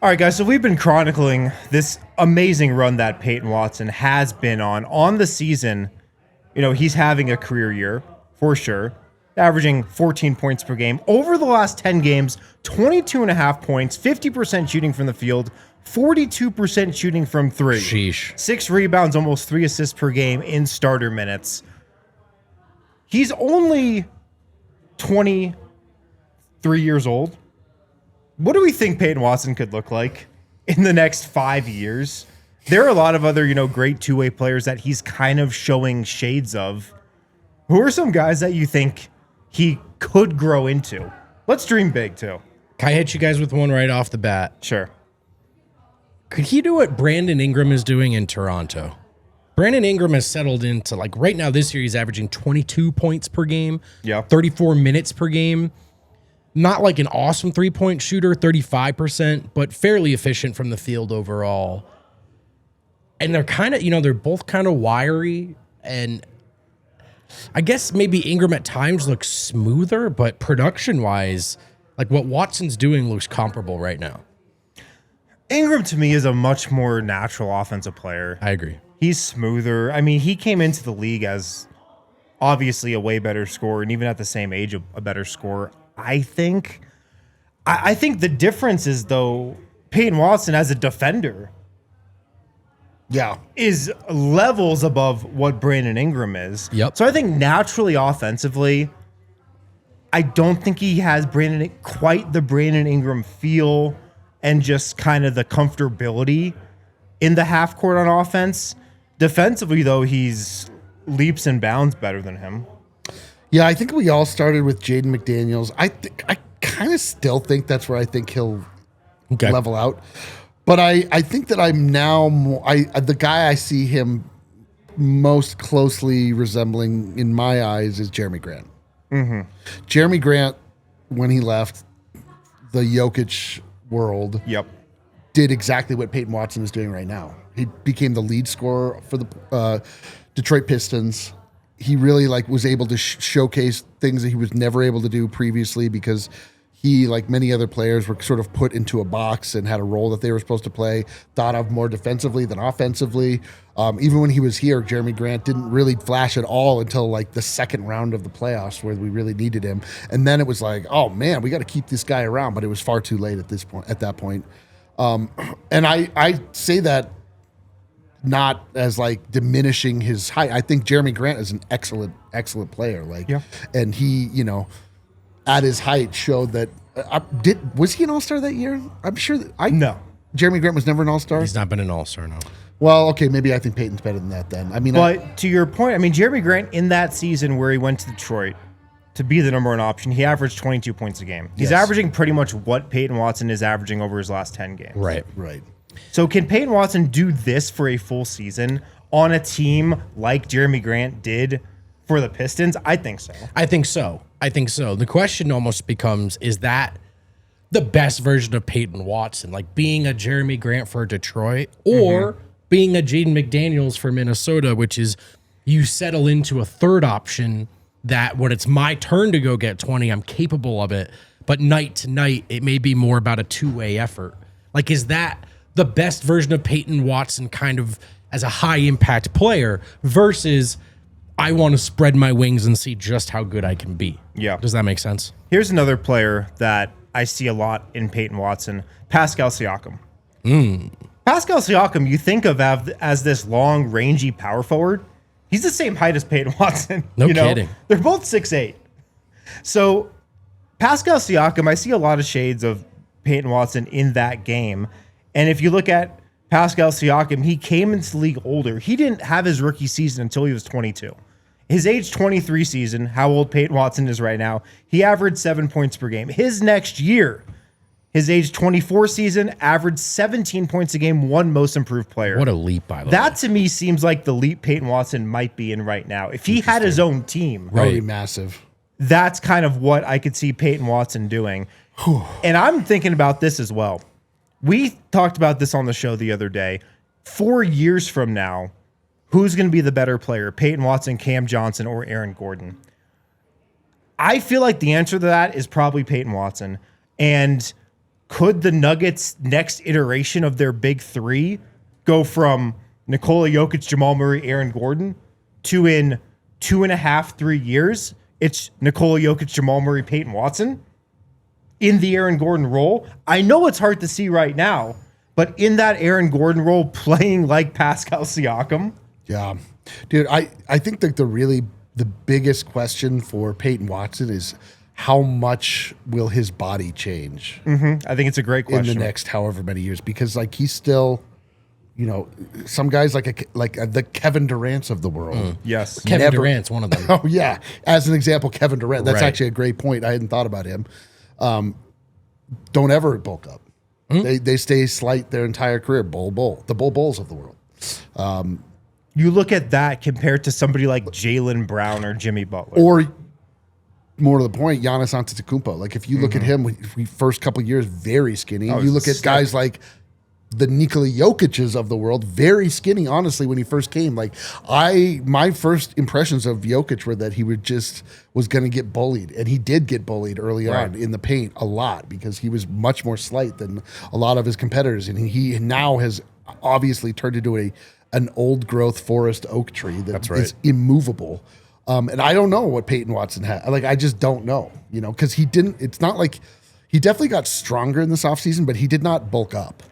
All right, guys, so we've been chronicling this amazing run that Peyton Watson has been on the season. You know, he's having a career year for sure, averaging 14 points per game. Over the last 10 games, 22 and a half points, 50% shooting from the field, 42% shooting from three. Sheesh. 6 rebounds, almost 3 assists per game in starter minutes. He's only 23 years old. What do we think Peyton Watson could look like in the next 5 years? There are a lot of other, great two-way players that he's kind of showing shades of. Who are some guys that you think he could grow into? Let's dream big, too. Can I hit you guys with one right off the bat? Sure. Could he do what Brandon Ingram is doing in Toronto? Brandon Ingram has settled into, right now this year, he's averaging 22 points per game, 34 minutes per game. Not like an awesome three-point shooter, 35%, but fairly efficient from the field overall. And they're kind of, they're both kind of wiry. And I guess maybe Ingram at times looks smoother, but production-wise, like what Watson's doing looks comparable right now. Ingram, to me, is a much more natural offensive player. I agree. He's smoother. I mean, he came into the league as obviously a way better scorer, and even at the same age, a better scorer. I think the difference is, though, Peyton Watson as a defender is levels above what Brandon Ingram is. Yep. So I think naturally offensively, I don't think he has quite the Brandon Ingram feel and just kind of the comfortability in the half court on offense. Defensively, though, he's leaps and bounds better than him. Yeah, I think we all started with Jaden McDaniels. I kind of still think that's where I think he'll level out. But I think that I'm now the guy I see him most closely resembling in my eyes is Jeremy Grant. Mm-hmm. Jeremy Grant, when he left the Jokic world, did exactly what Peyton Watson is doing right now. He became the lead scorer for the Detroit Pistons. He really was able to showcase things that he was never able to do previously because he, like many other players, were sort of put into a box and had a role that they were supposed to play, thought of more defensively than offensively. Even when he was here, Jeremy Grant didn't really flash at all until the second round of the playoffs where we really needed him. And then it was like, oh man, we got to keep this guy around. But it was far too late at that point. And I say that not as diminishing his height. I think Jeremy Grant is an excellent player. And he, at his height showed that. Was he an All-Star that year? I'm sure no. Jeremy Grant was never an All-Star. He's not been an All-Star, no. Well, okay, maybe I think Peyton's better than that then. But to your point, Jeremy Grant in that season where he went to Detroit to be the number one option, he averaged 22 points a game. He's averaging pretty much what Peyton Watson is averaging over his last 10 games. Right. So can Peyton Watson do this for a full season on a team like Jeremy Grant did for the Pistons? I think so. I think so. The question almost becomes, is that the best version of Peyton Watson? Like being a Jeremy Grant for Detroit or being a Jaden McDaniels for Minnesota, which is you settle into a third option that when it's my turn to go get 20, I'm capable of it. But night to night, it may be more about a two-way effort. Is that the best version of Peyton Watson kind of as a high impact player versus I want to spread my wings and see just how good I can be? Yeah. Does that make sense? Here's another player that I see a lot in Peyton Watson, Pascal Siakam. Pascal Siakam, you think of as this long, rangy power forward. He's the same height as Peyton Watson. No kidding. They're both 6'8". So Pascal Siakam, I see a lot of shades of Peyton Watson in that game. And if you look at Pascal Siakam, he came into the league older. He didn't have his rookie season until he was 22. His age 23 season, how old Peyton Watson is right now, he averaged 7 points per game. His next year, his age 24 season, averaged 17 points a game, one most improved player. What a leap, by the way. That to me seems like the leap Peyton Watson might be in right now. If he had his own team, That would be massive. That's kind of what I could see Peyton Watson doing. And I'm thinking about this as well. We talked about this on the show the other day. 4 years from now, who's going to be the better player, Peyton Watson, Cam Johnson, or Aaron Gordon? I feel like the answer to that is probably Peyton Watson. And could the Nuggets' next iteration of their big three go from Nikola, Jokic, Jamal Murray, Aaron Gordon to in 2.5, 3 years, it's Nikola, Jokic, Jamal Murray, Peyton Watson in the Aaron Gordon role? I know it's hard to see right now, but in that Aaron Gordon role, playing like Pascal Siakam. Yeah. Dude, I think that the biggest question for Peyton Watson is how much will his body change I think it's a great question. in the next however many years? Because like he's still, some guys like the Kevin Durants of the world. Yes. Kevin Durant's one of them. Oh yeah. As an example, Kevin Durant. That's Right. actually a great point. I hadn't thought about him. Don't ever bulk up. They stay slight their entire career. The Bulls of the world. You look at that compared to somebody like Jaylen Brown or Jimmy Butler. Or more to the point, Giannis Antetokounmpo. Like if you look at him, first couple of years, very skinny. You look at guys like the Nikola Jokic's of the world, very skinny. Honestly, when he first came, my first impressions of Jokic were that he was going to get bullied, and he did get bullied early on in the paint a lot because he was much more slight than a lot of his competitors, and he now has obviously turned into an old growth forest oak tree that is immovable. And I don't know what Peyton Watson had. I just don't know, because he didn't. It's not like he definitely got stronger in this offseason, but he did not bulk up.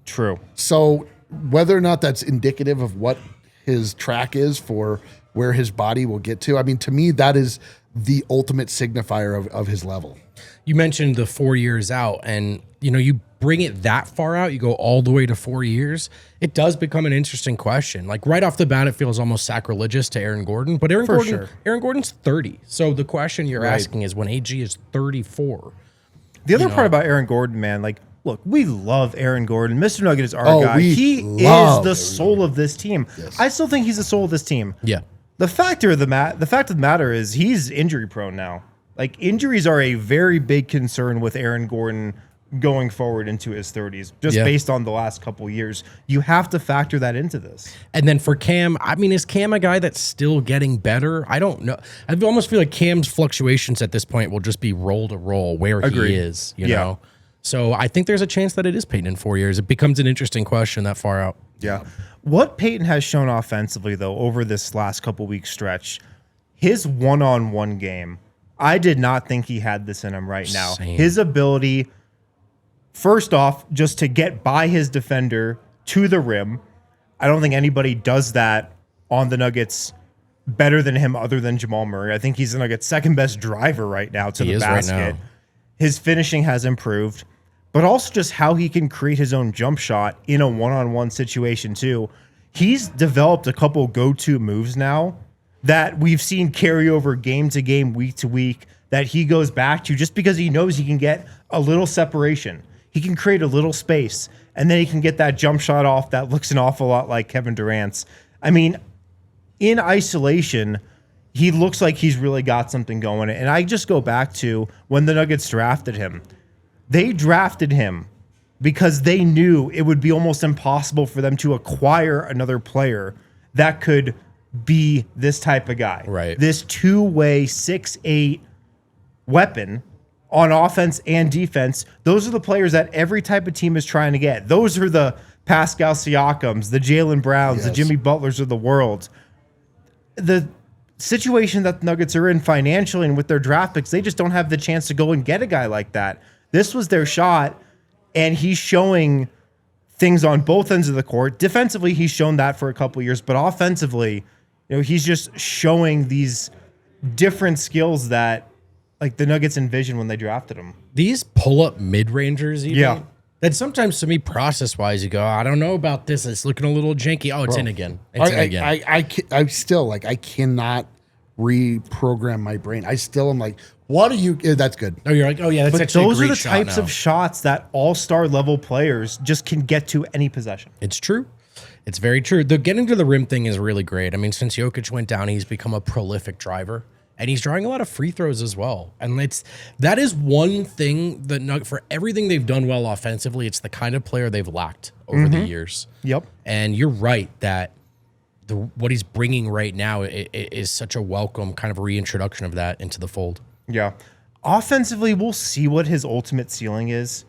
True. So whether or not that's indicative of what his track is for where his body will get to, I mean, to me, that is the ultimate signifier of his level. You mentioned the 4 years out, and you bring it that far out, you go all the way to 4 years, it does become an interesting question. Like right off the bat, it feels almost sacrilegious to Aaron Gordon, but Aaron Gordon's 30. So the question you're asking is when AG is 34. The other part about Aaron Gordon, man, look, we love Aaron Gordon. Mr. Nugget is our guy. He is the soul of this team. Yes. I still think he's the soul of this team. Yeah. The fact of the matter is he's injury prone now. Injuries are a very big concern with Aaron Gordon going forward into his 30s, just based on the last couple years. You have to factor that into this. And then for Cam, I mean, is Cam a guy that's still getting better? I don't know. I almost feel like Cam's fluctuations at this point will just be roll to roll where he is, you know? So I think there's a chance that it is Peyton in 4 years. It becomes an interesting question that far out. Yeah. What Peyton has shown offensively, though, over this last couple week stretch, his one-on-one game, I did not think he had this in him right now. Same. His ability, first off, just to get by his defender to the rim. I don't think anybody does that on the Nuggets better than him other than Jamal Murray. I think he's the Nuggets' second best driver right now to the basket. Right now. His finishing has improved, but also just how he can create his own jump shot in a one-on-one situation too. He's developed a couple go-to moves now that we've seen carry over game to game, week to week, that he goes back to just because he knows he can get a little separation. He can create a little space, and then he can get that jump shot off that looks an awful lot like Kevin Durant's. I mean, in isolation, he looks like he's really got something going. And I just go back to when the Nuggets drafted him. They drafted him because they knew it would be almost impossible for them to acquire another player that could be this type of guy. Right. This two-way 6'8" weapon on offense and defense. Those are the players that every type of team is trying to get. Those are the Pascal Siakams, the Jaylen Browns, the Jimmy Butlers of the world. The situation that the Nuggets are in financially and with their draft picks, they just don't have the chance to go and get a guy like that. This was their shot, and he's showing things on both ends of the court. Defensively, he's shown that for a couple of years, but offensively, he's just showing these different skills that the Nuggets envisioned when they drafted him. These pull-up mid-rangers, even, that sometimes to me, process-wise, you go, I don't know about this. It's looking a little janky. Oh, it's in again. It's in again. I still, I cannot reprogram my brain. I still am like, what are you? That's good. Oh, you're like, oh, yeah, that's actually a great shot. Those are the types of shots that all-star level players just can get to any possession. It's true. It's very true. The getting to the rim thing is really great. I mean, since Jokic went down, he's become a prolific driver. And he's drawing a lot of free throws as well. And that is one thing that for everything they've done well offensively, it's the kind of player they've lacked over the years. Yep. And you're right that what he's bringing right now is such a welcome kind of reintroduction of that into the fold. Yeah. Offensively, we'll see what his ultimate ceiling is.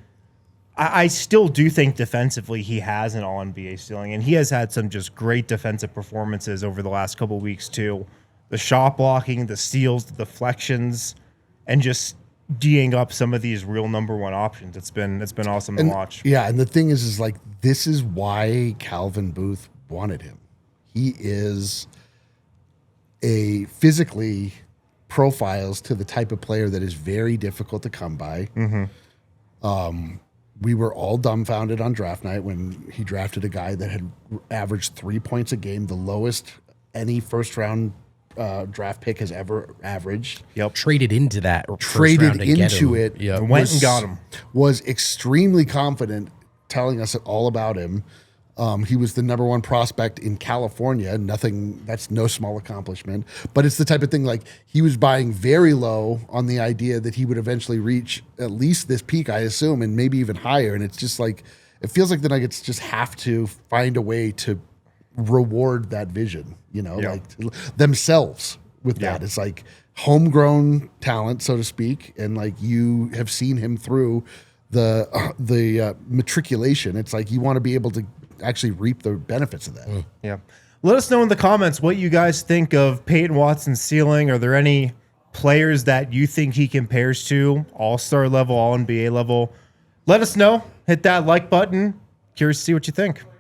I still do think defensively he has an all-NBA ceiling, and he has had some just great defensive performances over the last couple of weeks too. The shot blocking, the steals, the deflections, and just D'ing up some of these real number one options. It's been awesome to watch. Yeah, and the thing is like this is why Calvin Booth wanted him. He is a physically profiles to the type of player that is very difficult to come by. We were all dumbfounded on draft night when he drafted a guy that had averaged 3 points a game, the lowest any first round draft pick has ever averaged. Yep. Traded into that. Traded into it. Yep. Went and got him. Was extremely confident, telling us all about him. He was the number one prospect in California. That's no small accomplishment. But it's the type of thing like he was buying very low on the idea that he would eventually reach at least this peak, I assume, and maybe even higher. And it's just like, it feels like the Nuggets just have to find a way to reward that vision, like themselves with that. It's like homegrown talent, so to speak. And like you have seen him through the matriculation. It's like you want to be able to actually reap the benefits of that. Yeah. Let us know in the comments what you guys think of Peyton Watson's ceiling. Are there any players that you think he compares to? All-star level, all-NBA level? Let us know. Hit that like button. Curious to see what you think.